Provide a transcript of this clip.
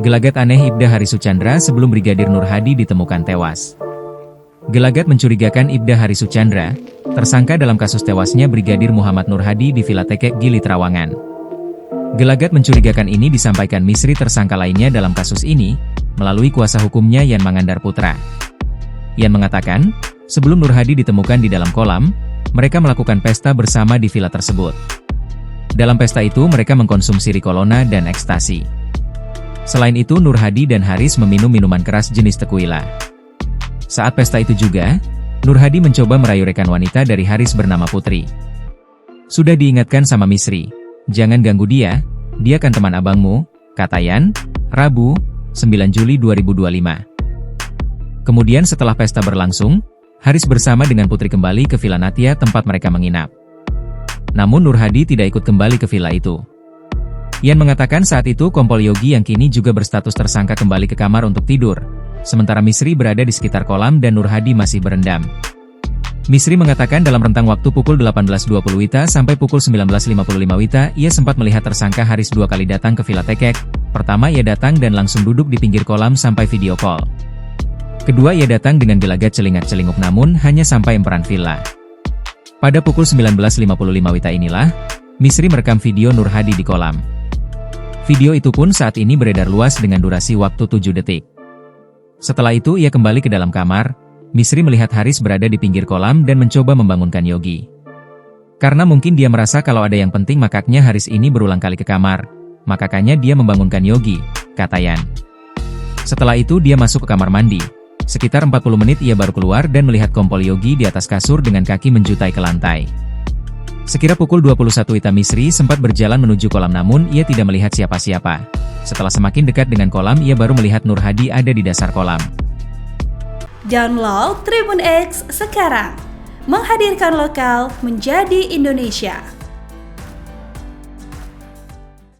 Gelagat aneh Ibda Harisuchandra sebelum Brigadir Nur Hadi ditemukan tewas. Gelagat mencurigakan Ibda Harisuchandra, tersangka dalam kasus tewasnya Brigadir Muhammad Nur Hadi di Villa Tekek Gili Trawangan. Gelagat mencurigakan ini disampaikan Misri tersangka lainnya dalam kasus ini, melalui kuasa hukumnya Yan Mangandar Putra. Yan mengatakan, sebelum Nur Hadi ditemukan di dalam kolam, mereka melakukan pesta bersama di villa tersebut. Dalam pesta itu mereka mengkonsumsi Rikolona dan ekstasi. Selain itu Nur Hadi dan Haris meminum minuman keras jenis Tequila. Saat pesta itu juga, Nur Hadi mencoba merayu rekan wanita dari Haris bernama Putri. Sudah diingatkan sama Misri, jangan ganggu dia kan teman abangmu, kata Yan, Rabu, 9 Juli 2025. Kemudian setelah pesta berlangsung, Haris bersama dengan Putri kembali ke Villa Natia tempat mereka menginap. Namun Nur Hadi tidak ikut kembali ke villa itu. Yan mengatakan saat itu kompol Yogi yang kini juga berstatus tersangka kembali ke kamar untuk tidur, sementara Misri berada di sekitar kolam dan Nur Hadi masih berendam. Misri mengatakan dalam rentang waktu pukul 18.20 WITA sampai pukul 19.55 WITA, ia sempat melihat tersangka Haris 2 kali datang ke Villa Tekek. Pertama ia datang dan langsung duduk di pinggir kolam sampai video call. Kedua ia datang dengan gelagat celingak-celinguk namun hanya sampai emperan villa. Pada pukul 19.55 WITA inilah, Misri merekam video Nur Hadi di kolam. Video itu pun saat ini beredar luas dengan durasi waktu 7 detik. Setelah itu ia kembali ke dalam kamar, Misri melihat Haris berada di pinggir kolam dan mencoba membangunkan Yogi. Karena mungkin dia merasa kalau ada yang penting makanya Haris ini berulang kali ke kamar, makanya dia membangunkan Yogi, kata Yan. Setelah itu dia masuk ke kamar mandi. Sekitar 40 menit ia baru keluar dan melihat kompol Yogi di atas kasur dengan kaki menjutai ke lantai. Sekira pukul 21 WITA Misri sempat berjalan menuju kolam namun ia tidak melihat siapa-siapa. Setelah semakin dekat dengan kolam ia baru melihat Nur Hadi ada di dasar kolam. Download Tribun X sekarang, menghadirkan lokal menjadi Indonesia.